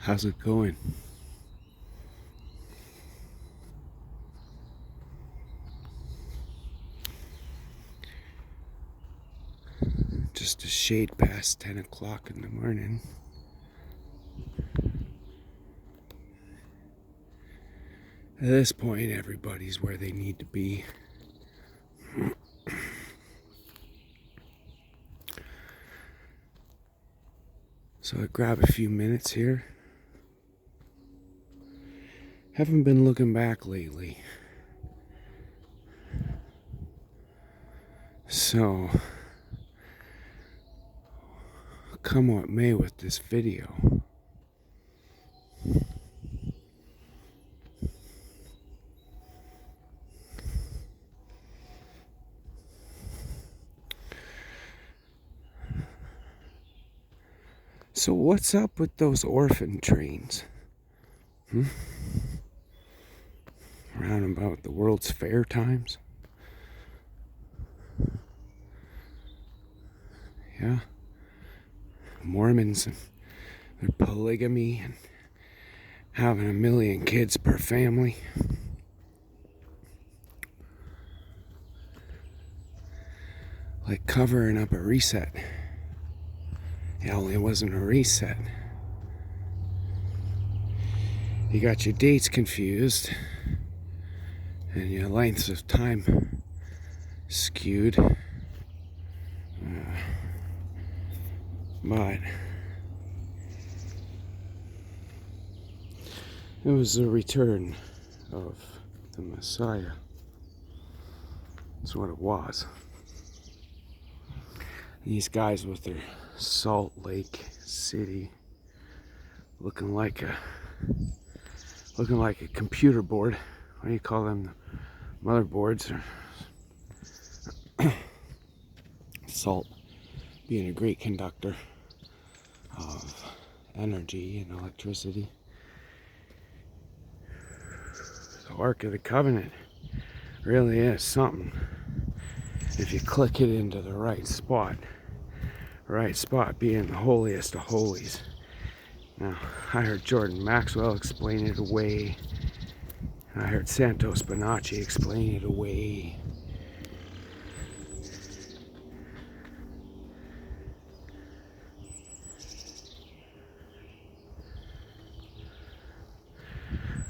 How's it going? Just a shade past 10 o'clock in the morning. At this point, everybody's where they need to be. So I grab a few minutes here. Haven't been looking back lately. So, come what may with this video. So what's up with those orphan trains? Around about the World's Fair times? Yeah. Mormons and their polygamy and having 1,000,000 kids per family. Like covering up a reset. It only wasn't a reset. You got your dates confused and your lengths of time skewed. But it was the return of the Messiah. That's what it was. These guys with their Salt Lake City looking like a computer board. What do you call them? Motherboards. Or salt being a great conductor of energy and electricity. The Ark of the Covenant really is something if you click it into the right spot. Right spot being the holiest of holies. Now, I heard Jordan Maxwell explain it away. I heard Santos Bonacci explain it away.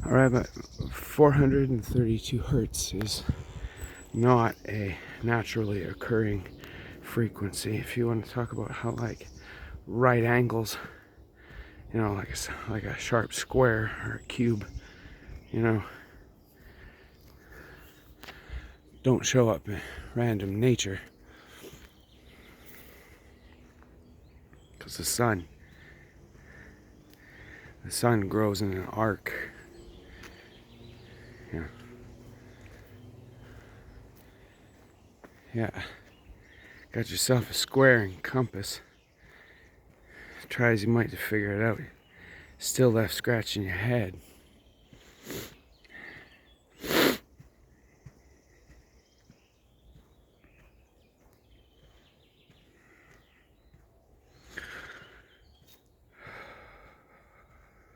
Alright, but 432 hertz is not a naturally occurring frequency. If you want to talk about how like right angles, you know, like a sharp square or a cube, you know, don't show up in random nature. Because the sun grows in an arc. Yeah. Yeah. Got yourself a square and compass. Try as you might to figure it out. Still left scratching your head.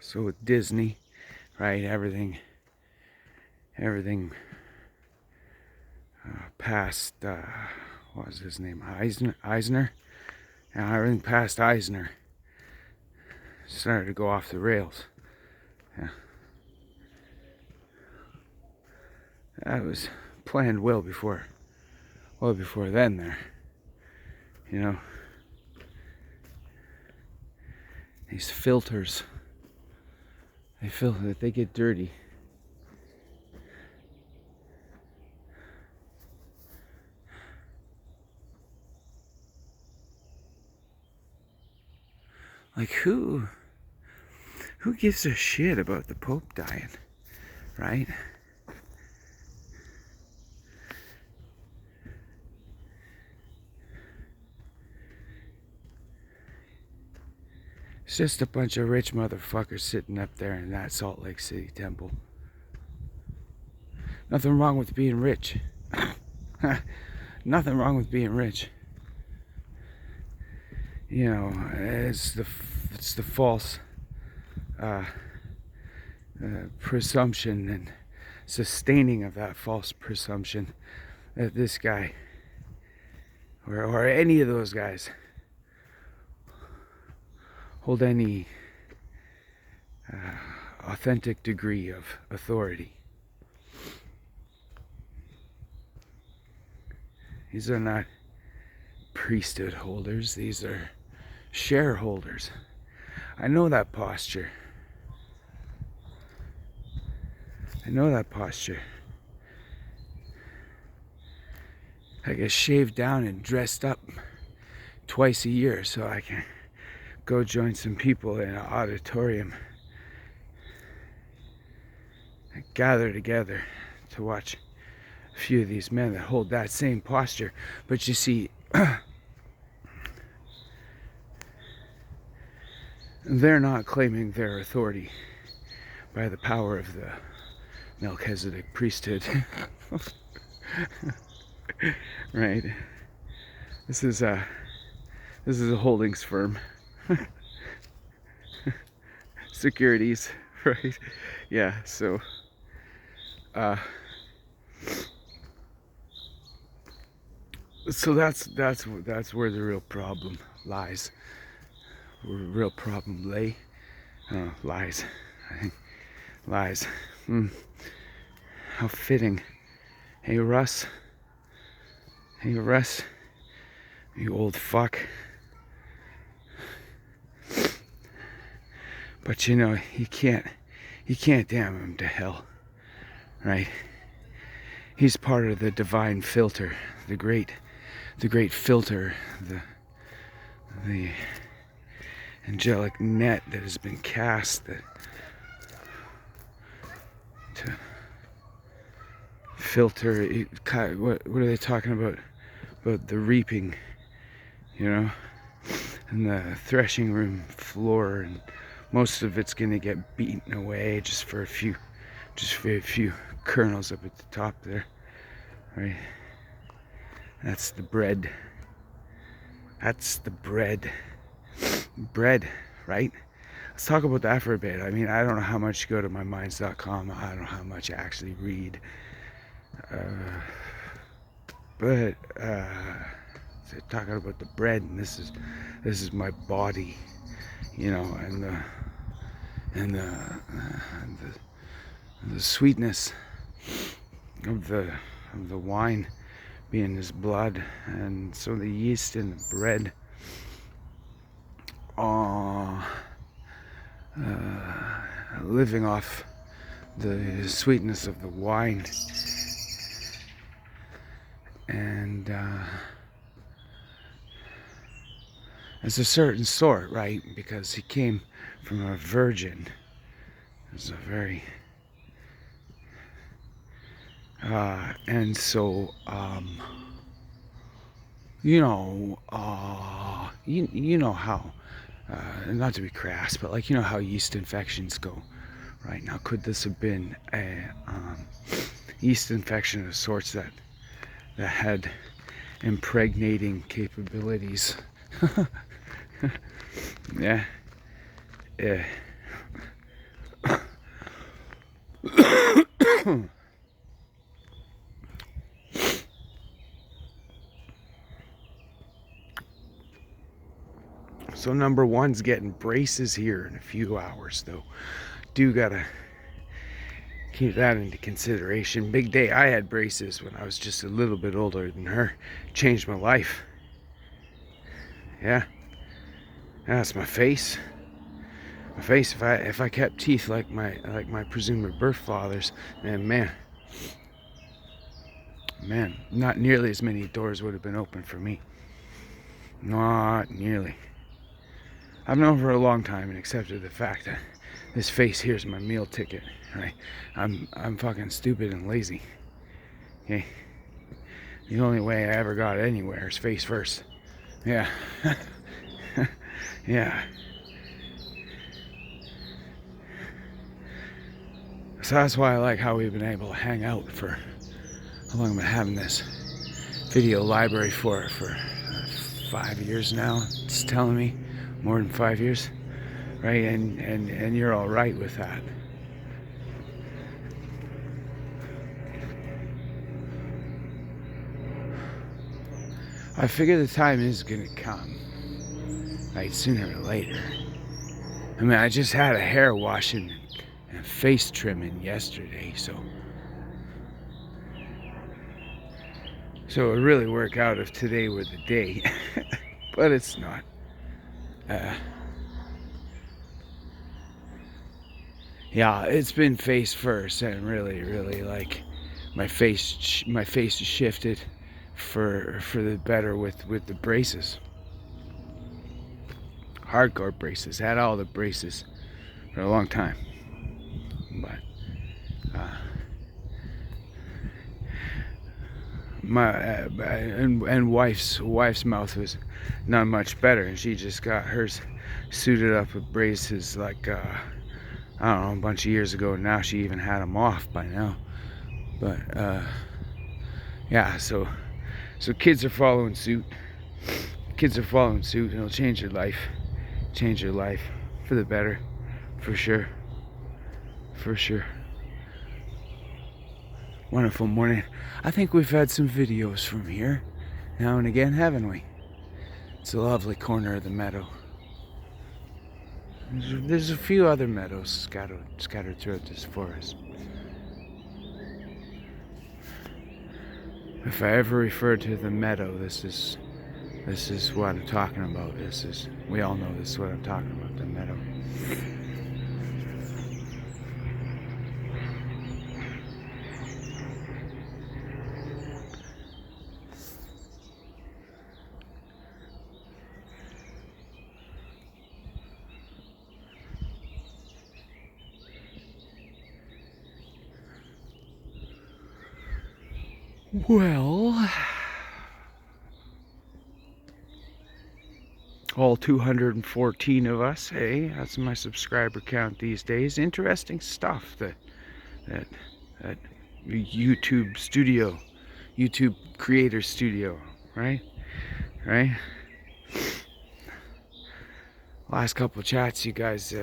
So with Disney, right, everything past, what was his name, Eisner? Yeah, everything past Eisner started to go off the rails. Yeah. That was planned well before then there. You know, these filters, they get dirty. Like who gives a shit about the Pope dying, right? It's just a bunch of rich motherfuckers sitting up there in that Salt Lake City temple. Nothing wrong with being rich. Nothing wrong with being rich. You know, it's the false presumption and sustaining of that false presumption that this guy or any of those guys hold any authentic degree of authority. These are not priesthood holders, these are shareholders. I know that posture. I know that posture. I get shaved down and dressed up twice a year so I can go join some people in an auditorium, gather together to watch a few of these men that hold that same posture. But you see, they're not claiming their authority by the power of the Melchizedek priesthood. Right? This is a holdings firm. Securities, right? Yeah, so so that's where the real problem lies. Where the real problem lay. Lies. I think lies. How fitting. Hey Russ. Hey Russ. You old fuck. But you know, you can't damn him to hell. Right? He's part of the divine filter, the great filter, the angelic net that has been cast to filter. What are they talking about? About the reaping, you know, and the threshing room floor, and most of it's gonna get beaten away just for a few kernels up at the top there, right? That's the bread. That's the bread. Bread, right? Let's talk about that for a bit. I mean, I don't know how much you go to myminds.com. I don't know how much I actually read. But so talking about the bread, and this is my body, you know, and the sweetness of the wine being his blood, and so the yeast in the bread living off the sweetness of the wine, and it's a certain sort, right? Because he came from a virgin. It's a very and so you know how not to be crass, but like, you know how yeast infections go, right? Now, could this have been a yeast infection of sorts that had impregnating capabilities? Yeah. So number one's getting braces here in a few hours, though. Do gotta keep that into consideration. Big day. I had braces when I was just a little bit older than her. Changed my life. Yeah. That's my face. My face. If I kept teeth like my presumed birth fathers, then man, not nearly as many doors would have been open for me. Not nearly. I've known for a long time and accepted the fact that this face here is my meal ticket, right? I'm fucking stupid and lazy. Okay? The only way I ever got anywhere is face first. Yeah. Yeah. So that's why I like how we've been able to hang out for how long I've been having this video library for 5 years now. It's telling me more than 5 years. right? And you're all right with that. I figure the time is gonna come, right, sooner or later. I mean, I just had a hair washing and face trimming yesterday, so it would really work out if today were the day, but it's not. Yeah, it's been face first, and really like my face has shifted for the better with the braces. Hardcore braces. Had all the braces for a long time, but my and wife's mouth was not much better, and she just got hers suited up with braces like I don't know, a bunch of years ago. Now she even had them off by now. But yeah, so kids are following suit. Kids are following suit, and it'll change your life. Change your life for the better, for sure. For sure. Wonderful morning. I think we've had some videos from here now and again, haven't we? It's a lovely corner of the meadow. There's a few other meadows scattered throughout this forest. If I ever refer to the meadow, this is what I'm talking about. We all know this is what I'm talking about, the meadow. Well, all 214 of us, hey, that's my subscriber count these days. Interesting stuff that YouTube creator studio, right? Last couple of chats, you guys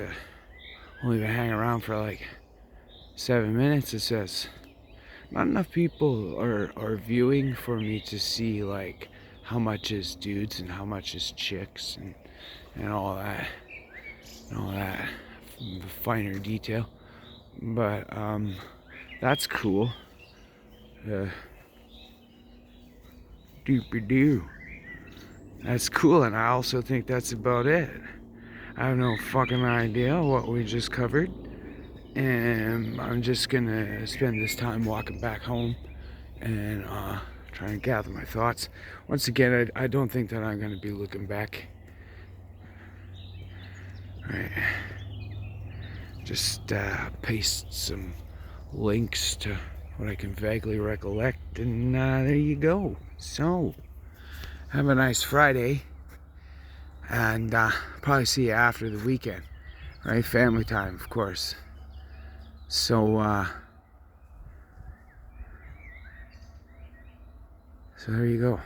only been hanging around for like 7 minutes, it says. Not enough people are viewing for me to see like how much is dudes and how much is chicks and all that finer detail, but that's cool. Doopy-doo. That's cool, and I also think that's about it. I have no fucking idea what we just covered, and I'm just gonna spend this time walking back home and trying to gather my thoughts. Once again, I don't think that I'm gonna be looking back. Right. Just paste some links to what I can vaguely recollect, and there you go. So, have a nice Friday, and probably see you after the weekend, right? Family time, of course. So, so there you go.